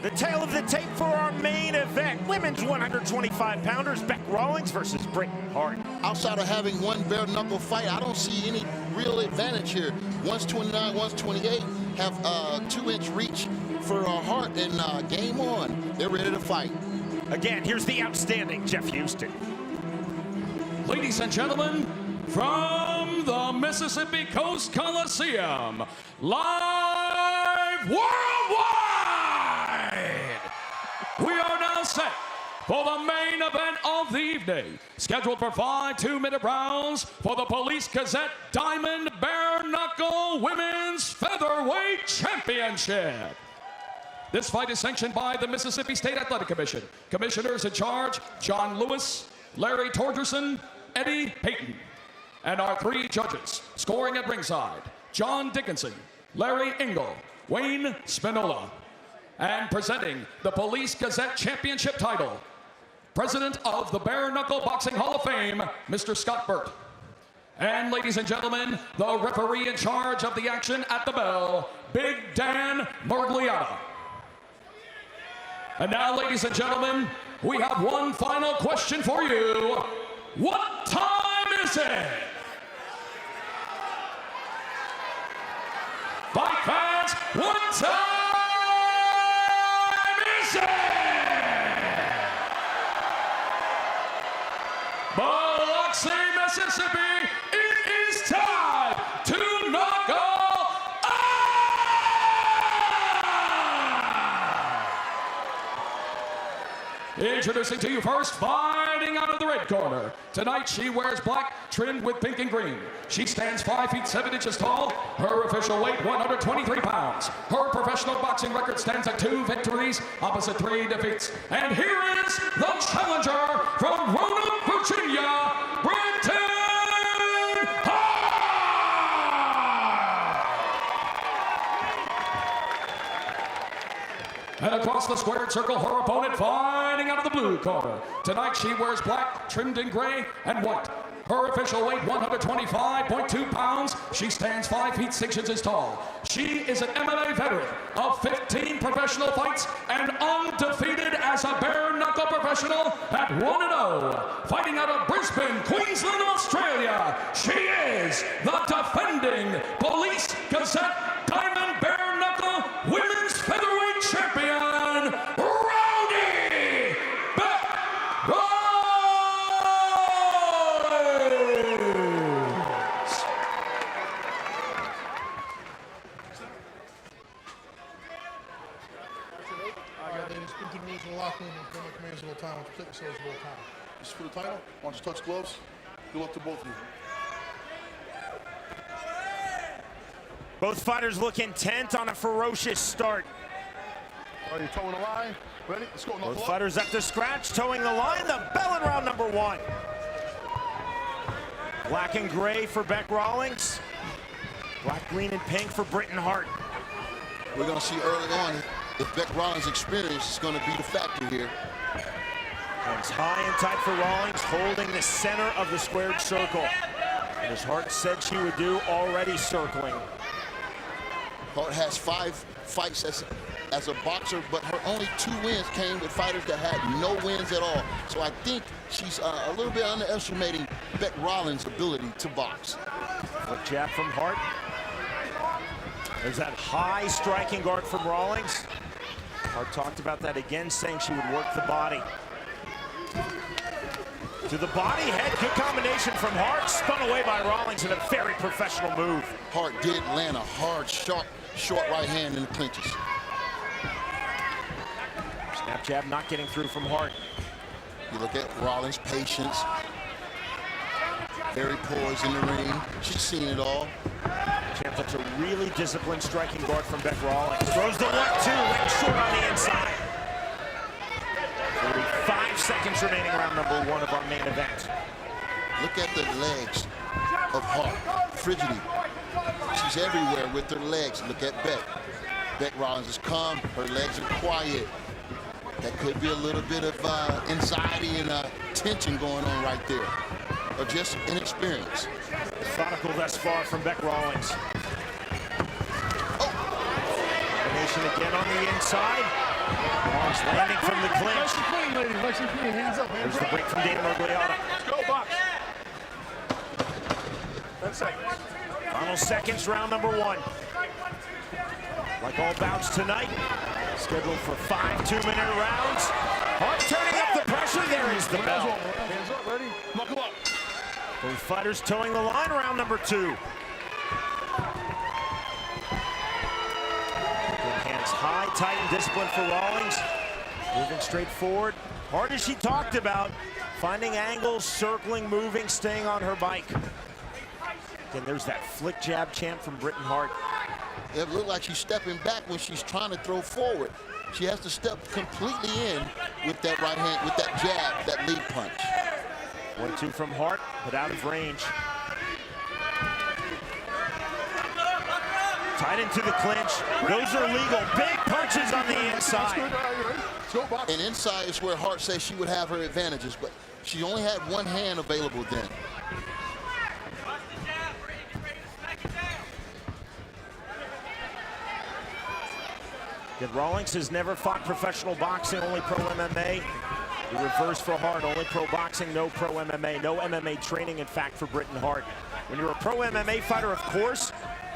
The tail of the tape for our main event. Women's 125-pounders, Beck Rawlings versus Britain Hart. Outside of having one bare-knuckle fight, I don't see any real advantage here. One's 29, one's 28, have a 2-inch reach for Hart, and game on. They're ready to fight. Again, here's the outstanding Jeff Houston. Ladies and gentlemen, from the Mississippi Coast Coliseum, live worldwide, we are now set for the main event of the evening, scheduled for 5 2-minute rounds for the Police Gazette Diamond Bare Knuckle Women's Featherweight Championship. This fight is sanctioned by the Mississippi State Athletic Commission. Commissioners in charge, John Lewis, Larry Torgerson, Eddie Payton. And our 3 judges, scoring at ringside, John Dickinson, Larry Engel, Wayne Spinola. And presenting the Police Gazette Championship title, President of the Bare Knuckle Boxing Hall of Fame, Mr. Scott Burt. And ladies and gentlemen, the referee in charge of the action at the bell, Big Dan Murgliata. And now, ladies and gentlemen, we have one final question for you. What time is it? Fight fans, what time is it? Biloxi, Mississippi, it is time to knock out. Introducing to you first, fighting out of the red corner. Tonight she wears black, trimmed with pink and green. She stands 5 feet 7 inches tall. Her official weight, 123 pounds. Her professional boxing record stands at 2 victories, opposite 3 defeats. And here is the challenger from Roanoke, Virginia, Britain Hart! And across the squared circle, her opponent fighting out of the blue corner. Tonight she wears black, trimmed in gray and white. Her official weight, 125.2 pounds. She stands 5 feet 6 inches tall. She is an MMA veteran of 15 professional fights and undefeated as a bare-knuckle professional at 1-0. Fighting out of Brisbane, Queensland, Australia, she is the defending Police Gazette Diamond Bare Knuckle Women's Featherweight Champion, Rowdy Beck Rawlings. Ladies, speak to the rules in the locker room and come up commands a little time. Protect yourselves a little time. This is for the title. Why don't you touch gloves? Good luck to both of you. Both fighters look intent on a ferocious start. Are you towing the line? Ready? Let's go. Both fighters up to scratch, towing the line. The bell in round number 1. Black and gray for Beck Rawlings. Black, green, and pink for Britain Hart. We're going to see early on if Beck Rawlings' experience is going to be the factor here. Hands high and tight for Rawlings, holding the center of the squared circle. And as Hart said she would do, already circling. Hart has 5 fights as a boxer, but her only 2 wins came with fighters that had no wins at all. So I think she's a little bit underestimating Beck Rawlings' ability to box. A jab from Hart. There's that high striking guard from Rawlings. Hart talked about that again, saying she would work the body. To the body, head, good combination from Hart, spun away by Rawlings in a very professional move. Hart did land a hard, short right hand in the clinches. Snap jab not getting through from Hart. You look at Rawlings' patience. Very poised in the ring. She's seen it all. Champ, that's a really disciplined striking guard from Beck Rawlings. Throws the 1-2, leg short on the inside. 45 seconds remaining, round number 1 of our main event. Look at the legs of Hart. Frigidity. She's everywhere with her legs. Look at Beck. Beck Rawlings is calm. Her legs are quiet. That could be a little bit of anxiety and tension going on right there. Or just inexperience. Methodical thus far from Beck Rawlings. Oh. Combination again on the inside. Rawlings landing from the clinch. Nice and clean, ladies. Nice and clean. Hands up, hands There's the up. break from Dan Mergliotta. Let's go, box. 10 seconds. Final seconds, round number 1. Like all bouts tonight, scheduled for 5 2-minute rounds. Hart turning up the pressure. There is the bell. Hands up, ready? Knuckle up. Both fighters towing the line, round number 2. Good hands high, tight, and disciplined for Rawlings. Moving straight forward. Hard as she talked about, finding angles, circling, moving, staying on her bike. Again, there's that flick jab chant from Britain Hart. It looked like she's stepping back when she's trying to throw forward. She has to step completely in with that right hand, with that jab, that lead punch. 1-2 from Hart, but out of range. Tied into the clinch. Those are legal. Big punches on the inside. Let's go, box. And inside is where Hart says she would have her advantages, but she only had one hand available then. Yet Rawlings has never fought professional boxing, only pro MMA. The reverse for Hart, only pro boxing, no pro MMA. No MMA training, in fact, for Britain Hart. When you're a pro MMA fighter, of course,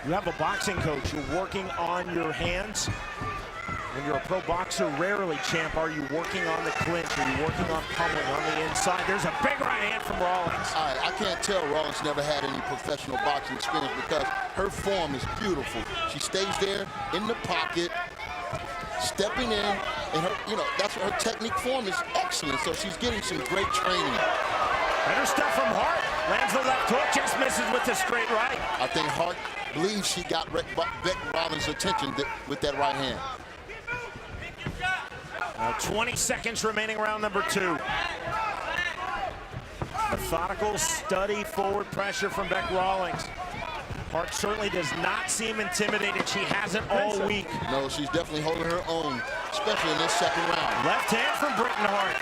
you have a boxing coach. You're working on your hands. When you're a pro boxer, rarely, champ, are you working on the clinch. Are you working on pummeling on the inside? There's a big right hand from Rawlings. I can't tell Rawlings never had any professional boxing experience because her form is beautiful. She stays there in the pocket, stepping in, and her, that's what her technique form is excellent. So she's getting some great training. Better stuff from Hart. Lands the left hook, just misses with the straight right. I think Hart believes she got Beck Rawlings' attention with that right hand. Now 20 seconds remaining, round number 2. Methodical, steady forward pressure from Beck Rawlings. Hart certainly does not seem intimidated. She hasn't all week. No, she's definitely holding her own, especially in this second round. Left hand from Britain Hart.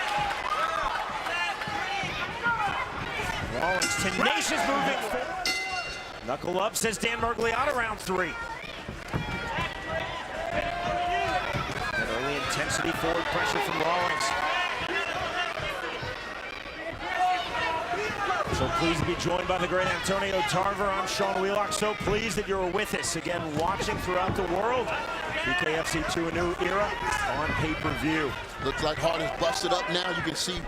Rawlings tenacious moving forward. Knuckle up, says Dan Mergliotta, round 3. And early intensity forward pressure from Rawlings. So pleased to be joined by the great Antonio Tarver. I'm Sean Wheelock. So pleased that you're with us again, watching throughout the world. BKFC to a new era on pay-per-view. Looks like Hart is busted up now. You can see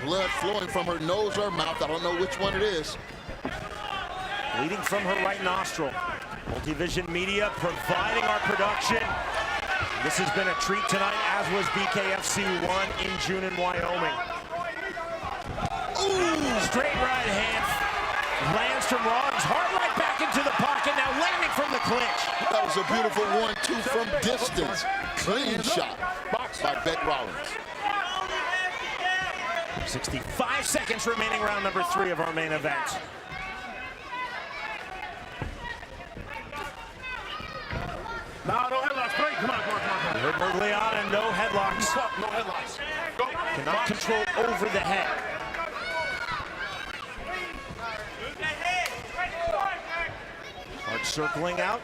blood flowing from her nose or mouth. I don't know which one it is. Bleeding from her right nostril. Multivision Media providing our production. This has been a treat tonight, as was BKFC 1 in June in Wyoming. Ooh, straight right hand lands from Rawlings. Hart right back into the pocket, now landing from the clinch. That was a beautiful 1-2 from distance. Clean shot by Beck Rawlings. 65 seconds remaining, round number 3 of our main event. No headlocks. Break. Come on. You heard Mergliotta, no headlocks. No headlocks. Go. Cannot control over the head. Hart circling out.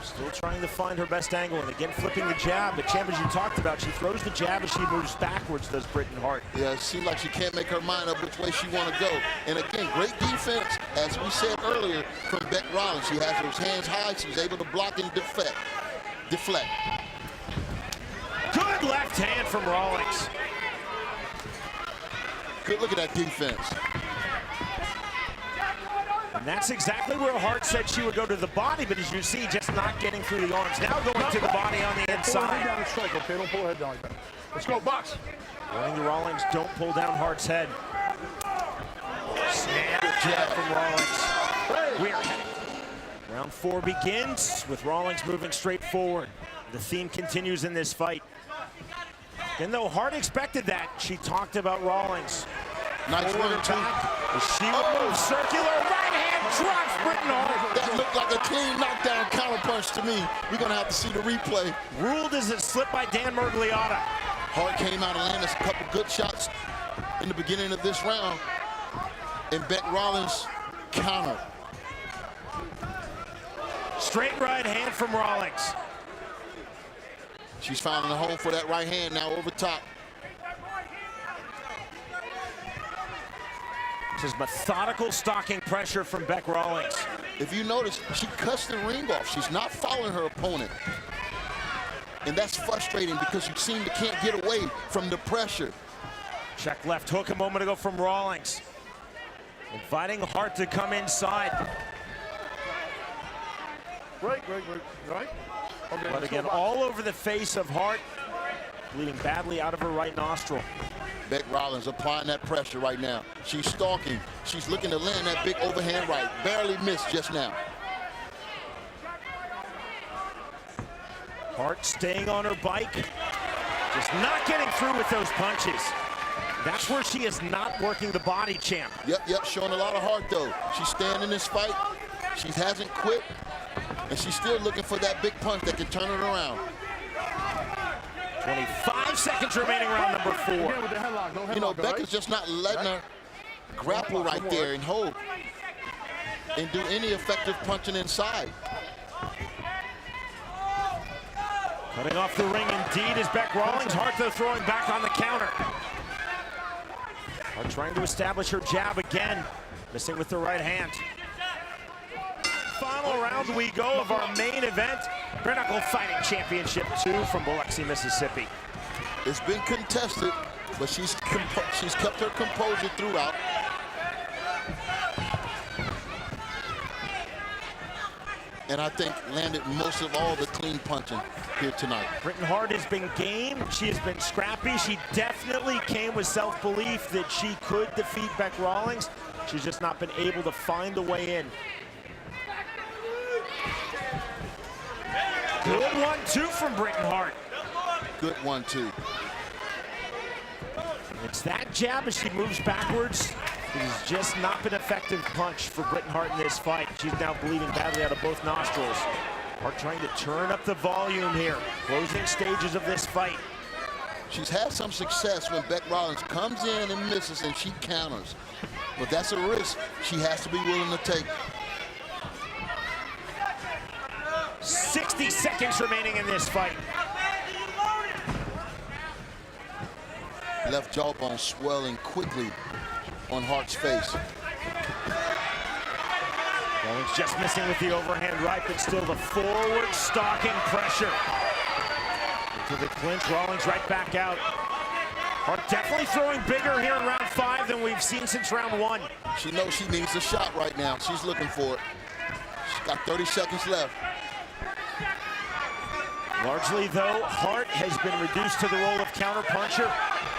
Still trying to find her best angle, and again flipping the jab. But champ, as you talked about, she throws the jab as she moves backwards, does Britain Hart. Yeah, it seems like she can't make her mind up which way she want to go. And again, great defense, as we said earlier, from Beck Rawlings. She has those hands high. She's able to block and deflect. Good left hand from Rawlings. Good look at that defense. And that's exactly where Hart said she would go to the body, but as you see, just not getting through the arms. Now going to the body on the Pull her head inside. down and strike, okay? Don't pull her head down like that. Let's go, box. Warning the Rawlings, don't pull down Hart's head. Snap jab from Rawlings. We're heading. Round 4 begins with Rawlings moving straight forward. The theme continues in this fight. And though Hart expected that, she talked about Rawlings. Nice Forward run, too. attack. She will move circular. Right hand drops Britain Hart. That looked like a clean knockdown counterpunch to me. We're going to have to see the replay. Ruled as a slip by Dan Mergliotta. Hart came out and landed a couple good shots in the beginning of this round. And Beck Rawlings countered. Straight right hand from Rawlings. She's finding a home for that right hand now over top. This is methodical stalking pressure from Bec Rawlings. If you notice, she cuts the ring off. She's not following her opponent. And that's frustrating because you seem to can't get away from the pressure. Check left hook a moment ago from Rawlings. Inviting Hart to come inside. Right. Okay, But again, all over the face of Hart, bleeding badly out of her right nostril. Bec Rawlings applying that pressure right now. She's stalking. She's looking to land that big overhand right. Barely missed just now. Hart staying on her bike, just not getting through with those punches. That's where she is not working the body, champ. Yep, showing a lot of heart though. She's staying in this fight. She hasn't quit, and she's still looking for that big punch that can turn it around. 25 seconds remaining, round number 4. Again with the headlock. No headlock, You know, all Bec right? is just not letting her grapple right there and hold and do any effective punching inside. Cutting off the ring indeed is Bec Rawlings. Hart though throwing back on the counter. Hart trying to establish her jab again. Missing with the right hand. Final round we go of our main event. Bare Knuckle Fighting Championship 2 from Biloxi, Mississippi. It's been contested, but she's kept her composure throughout. And I think landed most of all the clean punching here tonight. Britain Hart has been game. She has been scrappy. She definitely came with self-belief that she could defeat Bec Rawlings. She's just not been able to find the way in. Good 1-2 from Britain Hart. Good 1-2. It's that jab as she moves backwards. It has just not been an effective punch for Britain Hart in this fight. She's now bleeding badly out of both nostrils. Hart trying to turn up the volume here. Closing stages of this fight. She's had some success when Bec Rawlings comes in and misses and she counters. But that's a risk she has to be willing to take. 60 seconds remaining in this fight. Left jawbone swelling quickly on Hart's face. Rawlings just missing with the overhand right, but still the forward stalking pressure. Into the clinch, Rawlings right back out. Hart definitely throwing bigger here in round 5 than we've seen since round 1. She knows she needs a shot right now. She's looking for it. She's got 30 seconds left. Largely, though, Hart has been reduced to the role of counterpuncher,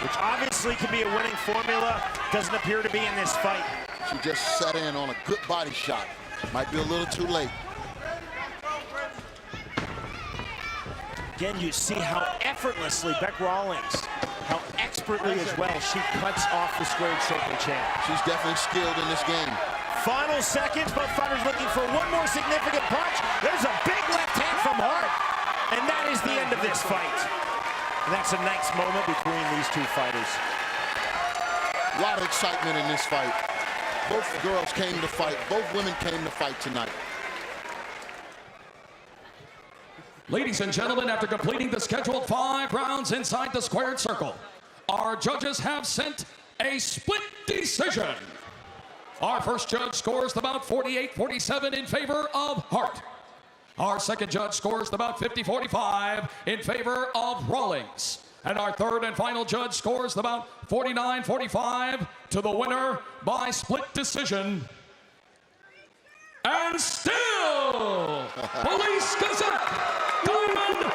which obviously can be a winning formula. Doesn't appear to be in this fight. She just sat in on a good body shot. Might be a little too late. Again, you see how effortlessly Bec Rawlings, how expertly as well she cuts off the squared circle champ. She's definitely skilled in this game. Final seconds, both fighters looking for one more significant punch. There's a big left hand from Hart. And that is the end of this fight. And that's a nice moment between these two fighters. A lot of excitement in this fight. Both girls came to fight. Both women came to fight tonight. Ladies and gentlemen, after completing the scheduled 5 rounds inside the squared circle, our judges have sent a split decision. Our first judge scores the bout 48-47 in favor of Hart. Our second judge scores the bout 50-45 in favor of Rawlings. And our third and final judge scores the bout 49-45 to the winner by split decision. And still, Police Gazette, Diamond